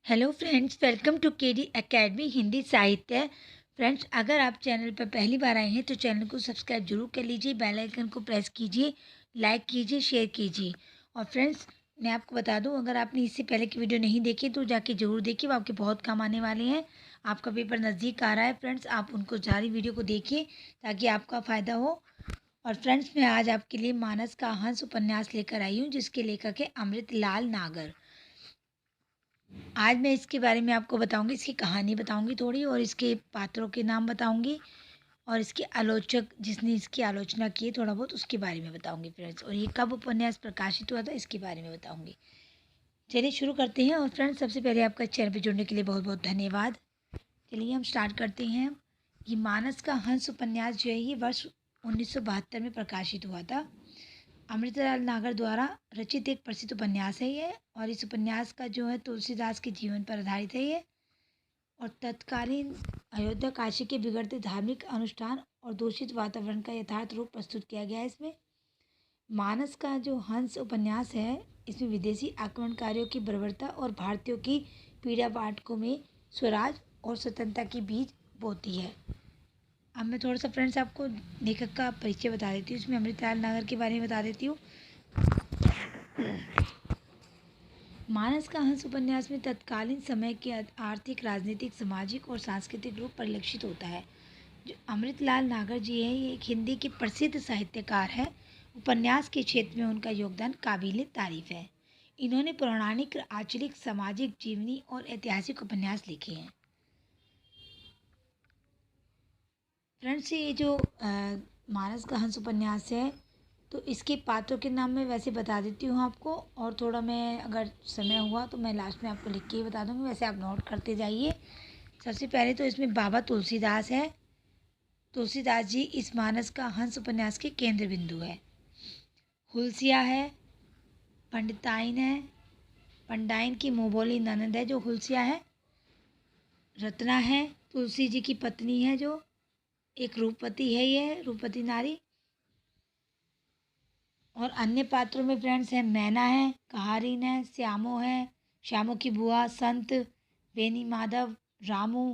Hello friends, welcome to KD academy Hindi साहित्य। Friends, अगर आप चैनल पर पहली बार आए हैं तो चैनल को सब्सक्राइब जरूर कर लीजिए, बेल आइकन को प्रेस कीजिए, लाइक कीजिए, शेयर कीजिए। और फ्रेंड्स, मैं आपको बता दूं, अगर आपने इससे पहले की वीडियो नहीं देखी तो जाके ज़रूर देखिए, वो आपके बहुत काम आने वाले हैं। आपका पेपर नज़दीक आ रहा है फ्रेंड्स, आप उनको सारी वीडियो को देखिए ताकि आपका फ़ायदा हो। और फ्रेंड्स, मैं आज आपके लिए मानस का हंस उपन्यास लेकर आई हूँ, जिसके लेखक है अमृतलाल नागर। आज मैं इसके बारे में आपको बताऊंगी, इसकी कहानी बताऊंगी थोड़ी, और इसके पात्रों के नाम बताऊंगी, और इसके आलोचक जिसने इसकी आलोचना की है थोड़ा बहुत उसके बारे में बताऊंगी फ्रेंड्स, और ये कब उपन्यास प्रकाशित हुआ था इसके बारे में बताऊंगी। चलिए शुरू करते हैं। और फ्रेंड्स, सबसे पहले आपका चैनल पर जुड़ने के लिए बहुत बहुत धन्यवाद। चलिए हम स्टार्ट करते हैं। ये मानस का हंस उपन्यास जो है ये वर्ष 1972 में प्रकाशित हुआ था। अमृतलाल नागर द्वारा रचित एक प्रसिद्ध उपन्यास है ये, और इस उपन्यास का जो है तुलसीदास के जीवन पर आधारित है ये। और तत्कालीन अयोध्या काशी के बिगड़ते धार्मिक अनुष्ठान और दूषित वातावरण का यथार्थ रूप प्रस्तुत किया गया है इसमें। मानस का जो हंस उपन्यास है इसमें विदेशी आक्रमणकारियों की बर्बरता और भारतीयों की पीड़ा पाठकों में स्वराज और स्वतंत्रता की बीज बोती है। अब मैं थोड़ा सा फ्रेंड्स आपको लेखक का परिचय बता देती हूँ, इसमें अमृतलाल नागर के बारे में बता देती हूँ। मानस का हंस उपन्यास में तत्कालीन समय के आर्थिक, राजनीतिक, सामाजिक और सांस्कृतिक रूप परिलक्षित होता है। जो अमृतलाल नागर जी हैं ये एक हिंदी के प्रसिद्ध साहित्यकार हैं। उपन्यास के क्षेत्र में उनका योगदान काबिल तारीफ है। इन्होंने पौराणिक, आंचलिक, सामाजिक, जीवनी और ऐतिहासिक उपन्यास लिखे हैं। फ्रेंड्स, ये जो मानस का हंस उपन्यास है तो इसके पात्रों के नाम मैं वैसे बता देती हूँ आपको, और थोड़ा मैं अगर समय हुआ तो मैं लास्ट में आपको लिख के ही बता दूँगी, वैसे आप नोट करते जाइए। सबसे पहले तो इसमें बाबा तुलसीदास है। तुलसीदास जी इस मानस का हंस उपन्यास के केंद्र बिंदु है। हुलसिया है, पंडिताइन है, पंडाइन की मुँह बोली ननद है जो हुलसिया है। रत्ना है, तुलसी जी की पत्नी है, जो एक रूपवती है, ये रूपवती नारी। और अन्य पात्रों में फ्रेंड्स हैं, मैना है, कहारिन है, श्यामो है, श्यामो की बुआ, संत, बेनी माधव, रामू,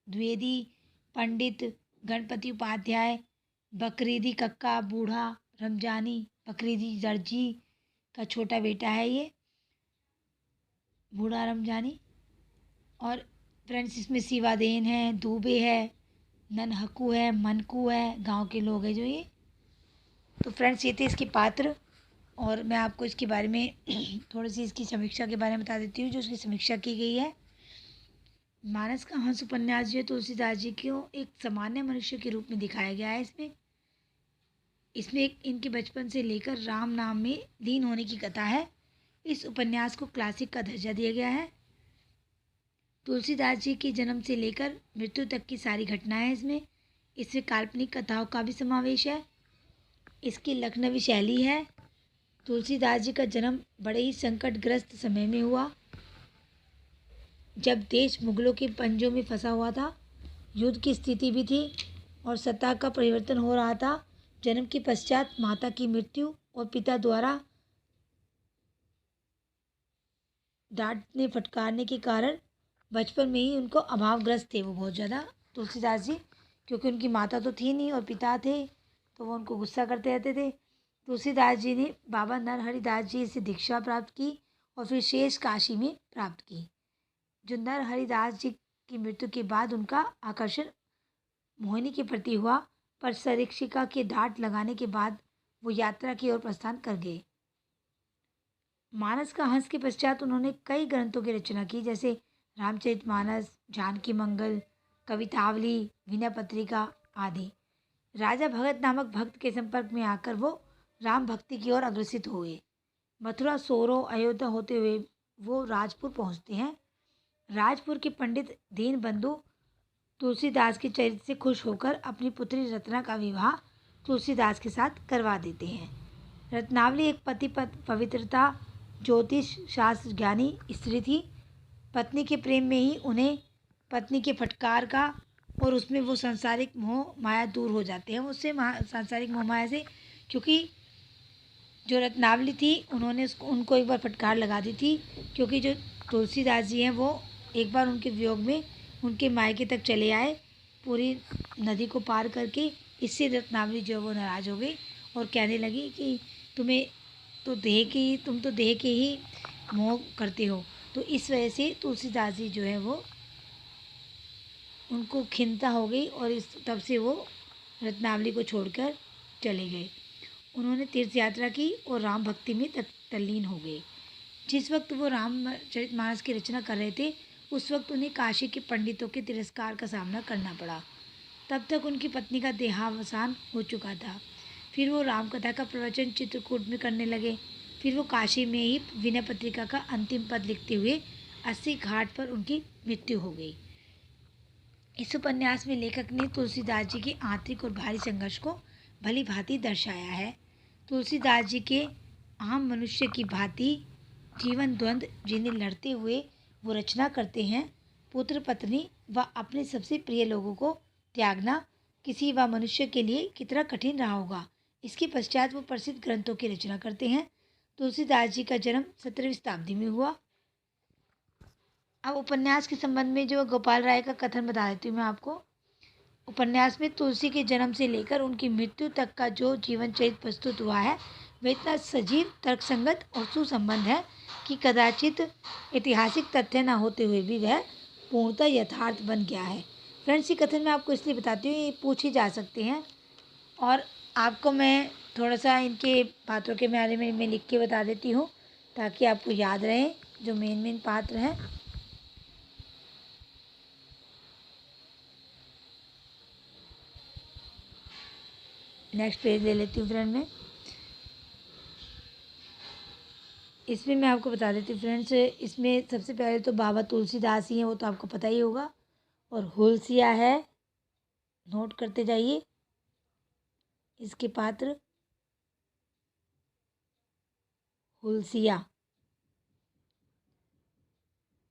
द्विवेदी, पंडित, गणपति उपाध्याय, बकरीदी कक्का, बूढ़ा, रमजानी, बकरीदी दर्जी का छोटा बेटा है ये, बूढ़ा रमजानी। और फ्रेंड्स, इसमें शिवादेन है, दूबे है, ननहकू है, मनकू है, गांव के लोग हैं जो ये। तो फ्रेंड्स, ये थे इसके पात्र, और मैं आपको इसके बारे में थोड़ी सी इसकी समीक्षा के बारे में बता देती हूँ जो उसकी समीक्षा की गई है। मानस का हंस उपन्यास जो है तुलसीदास जी को एक सामान्य मनुष्य के रूप में दिखाया गया है। इसमें इसमें एक इनके बचपन से लेकर राम नाम में लीन होने की कथा है। इस उपन्यास को क्लासिक का दर्जा दिया गया है। तुलसीदास जी के जन्म से लेकर मृत्यु तक की सारी घटनाएं इसमें इसमें काल्पनिक कथाओं का भी समावेश है। इसकी लखनवी शैली है। तुलसीदास जी का जन्म बड़े ही संकटग्रस्त समय में हुआ, जब देश मुगलों के पंजों में फंसा हुआ था, युद्ध की स्थिति भी थी और सत्ता का परिवर्तन हो रहा था। जन्म के पश्चात माता की मृत्यु और पिता द्वारा डांटने फटकारने के कारण बचपन में ही उनको अभावग्रस्त थे वो बहुत ज़्यादा, तुलसीदास जी, क्योंकि उनकी माता तो थी नहीं और पिता थे, तो वो उनको गुस्सा करते रहते थे। तुलसीदास जी ने बाबा नरहरिदास जी से दीक्षा प्राप्त की और फिर शेष काशी में प्राप्त की। जो नरहरिदास जी की मृत्यु के बाद उनका आकर्षण मोहिनी के प्रति हुआ, पर सरीक्षिका के डांट लगाने के बाद वो यात्रा की ओर प्रस्थान कर गए। मानस का हंस के पश्चात उन्होंने कई ग्रंथों की रचना की, जैसे रामचरितमानस, जानकी मंगल, कवितावली, विनय पत्रिका आदि। राजा भगत नामक भक्त के संपर्क में आकर वो राम भक्ति की ओर अग्रसित हुए। मथुरा, सोरो, अयोध्या होते हुए वो राजपुर पहुंचते हैं। राजपुर के पंडित दीनबंधु तुलसीदास के चरित्र से खुश होकर अपनी पुत्री रत्ना का विवाह तुलसीदास के साथ करवा देते हैं। रत्नावली एक पवित्रता, ज्योतिष शास्त्र ज्ञानी स्त्री थी। पत्नी के प्रेम में ही उन्हें पत्नी के फटकार का और उसमें वो सांसारिक मोह माया दूर हो जाते हैं उससे, सांसारिक मोह माया से, क्योंकि जो रत्नावली थी उन्होंने उनको एक बार फटकार लगा दी थी, क्योंकि जो तुलसीदास जी हैं वो एक बार उनके वियोग में उनके मायके तक चले आए, पूरी नदी को पार करके। इससे रत्नावली जो है वो नाराज़ हो गई और कहने लगी कि तुम तो देह के ही मोह करते हो। तो इस वजह से तुलसीदास जी जो है वो उनको खिन्नता हो गई और इस तब से वो रत्नावली को छोड़कर चले गए। उन्होंने तीर्थ यात्रा की और राम भक्ति में तल्लीन हो गए। जिस वक्त वो रामचरितमानस की रचना कर रहे थे, उस वक्त उन्हें काशी के पंडितों के तिरस्कार का सामना करना पड़ा। तब तक उनकी पत्नी का देहावसान हो चुका था। फिर वो रामकथा का प्रवचन चित्रकूट में करने लगे। फिर वो काशी में ही विनय पत्रिका का अंतिम पद लिखते हुए 80 घाट पर उनकी मृत्यु हो गई। इस उपन्यास में लेखक ने तुलसीदास जी के आंतरिक और बाहरी संघर्ष को भली भांति दर्शाया है। तुलसीदास जी के आम मनुष्य की भांति जीवन द्वंद्व जिन्हें लड़ते हुए वो रचना करते हैं, पुत्र पत्नी व अपने सबसे प्रिय लोगों को त्यागना किसी व मनुष्य के लिए कितना कठिन रहा होगा। इसके पश्चात वो प्रसिद्ध ग्रंथों की रचना करते हैं। तुलसीदास जी का जन्म 17वीं शताब्दी में हुआ। अब उपन्यास के संबंध में जो गोपाल राय का कथन बता देती हूँ मैं आपको। उपन्यास में तुलसी के जन्म से लेकर उनकी मृत्यु तक का जो जीवन चरित्र प्रस्तुत हुआ है, वह इतना सजीव, तर्कसंगत और सुसंबद्ध है कि कदाचित ऐतिहासिक तथ्य न होते हुए भी वह पूर्णतः यथार्थ बन गया है। फ्रेंड्स, ये कथन मैं आपको इसलिए बताती हूँ, ये पूछे जा सकते हैं और आपको मैं थोड़ा सा इनके पात्रों के बारे में मैं लिख के बता देती हूँ ताकि आपको याद रहे जो मेन पात्र हैं। नेक्स्ट पेज ले लेती हूँ फ्रेंड मैं। इसमें मैं आपको बता देती हूँ फ्रेंड्स, इसमें सबसे पहले तो बाबा तुलसीदास ही हैं, वो तो आपको पता ही होगा। और हुलसिया है, नोट करते जाइए इसके पात्र। हुलसिया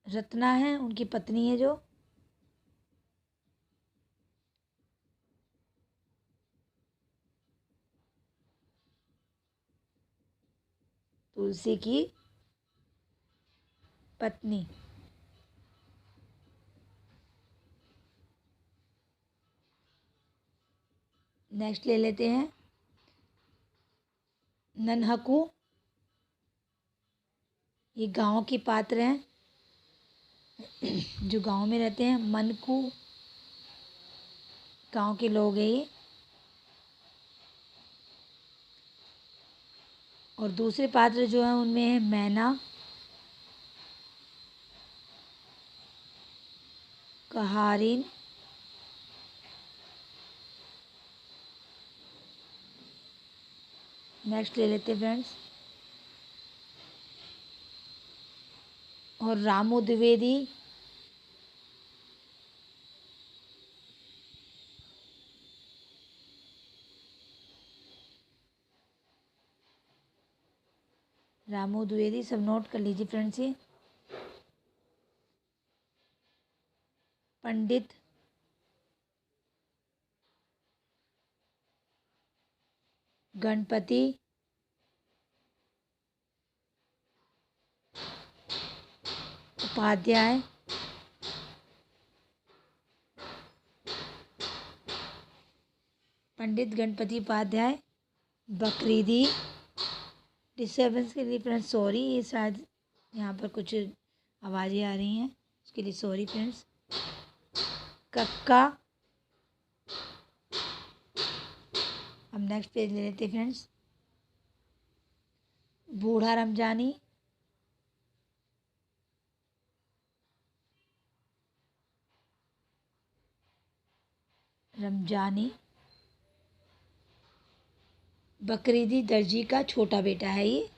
रत्ना है, उनकी पत्नी है जो। तुलसी की पत्नी। नेक्स्ट ले लेते हैं नन्हकू, ये गांव के पात्र हैं जो गांव में रहते हैं। मनकू, गांव के लोग हैं ये। और दूसरे पात्र जो हैं उनमें है मैना, कहारिन, नेक्स्ट ले लेते हैं फ्रेंड्स, और रामू द्विवेदी, रामू द्विवेदी सब नोट कर लीजिए फ्रेंड्स। ये पंडित गणपति उपाध्याय, पंडित गणपति उपाध्याय बकरीदी। डिस्टर्बेंस के लिए फ्रेंड्स सॉरी, ये शायद यहाँ पर कुछ आवाज़ें आ रही हैं, उसके लिए सॉरी फ्रेंड्स। कक्का। अब नेक्स्ट पेज ले लेते हैं फ्रेंड्स। बूढ़ा रमजानी, रमजानी बकरीदी दर्जी का छोटा बेटा है ये,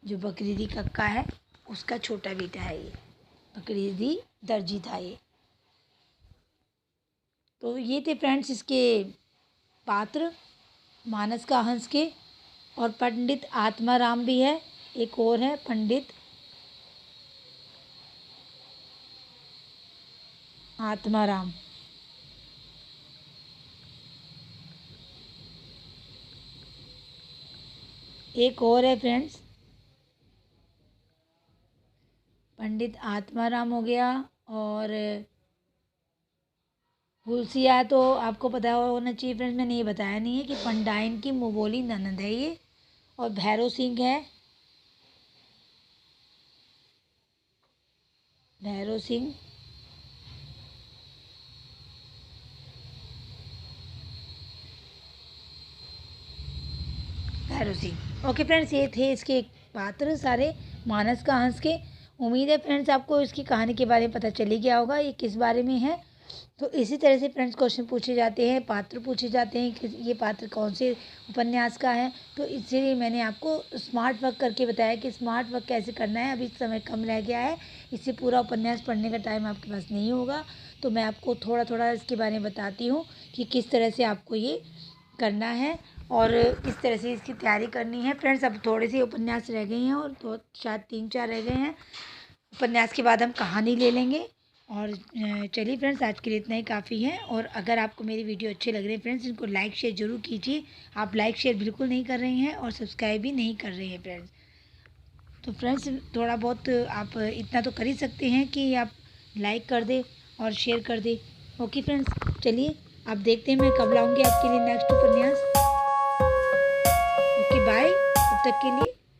जो बकरीदी कक्का है उसका छोटा बेटा है ये, बकरीदी दर्जी था ये। तो ये थे फ्रेंड्स इसके पात्र मानस का हंस के। और पंडित आत्माराम भी है, एक और है पंडित आत्माराम। एक और है फ्रेंड्स पंडित आत्माराम हो गया, और हुलसिया तो आपको पता होना चाहिए फ्रेंड्स, मैंने ये बताया नहीं है कि पंडाइन की मुबोली ननद है ये। और भैरव सिंह है, भैरव सिंह। भैरव सिंह। ओके फ्रेंड्स, ये थे इसके पात्र सारे मानस का हंस के। उम्मीद है फ्रेंड्स आपको इसकी कहानी के बारे में पता चल ही गया होगा ये किस बारे में है। तो इसी तरह से फ्रेंड्स क्वेश्चन पूछे जाते हैं, पात्र पूछे जाते हैं कि ये पात्र कौन से उपन्यास का है। तो इसीलिए मैंने आपको स्मार्ट वर्क करके बताया कि स्मार्ट वर्क कैसे करना है। अभी समय कम रह गया है, इससे पूरा उपन्यास पढ़ने का टाइम आपके पास नहीं होगा। तो मैं आपको थोड़ा थोड़ा इसके बारे में बताती हूँ कि किस तरह से आपको ये करना है और किस तरह से इसकी तैयारी करनी है। फ्रेंड्स अब थोड़े से उपन्यास रह गए हैं, और तो शायद 3-4 रह गए हैं। उपन्यास के बाद हम कहानी ले लेंगे। और चलिए फ्रेंड्स, आज के लिए इतना ही काफ़ी है। और अगर आपको मेरी वीडियो अच्छे लग रहे हैं फ्रेंड्स, इनको लाइक शेयर ज़रूर कीजिए। आप लाइक शेयर बिल्कुल नहीं कर रहे हैं और सब्सक्राइब भी नहीं कर रहे हैं फ्रेंड्स। तो फ्रेंड्स थोड़ा बहुत आप इतना तो कर ही सकते हैं कि आप लाइक कर दें और शेयर कर दें। ओके फ्रेंड्स, चलिए आप देखते हैं मैं कब लाऊंगी आपके लिए नेक्स्ट उपन्यास। ओके बाय, तब तक के लिए।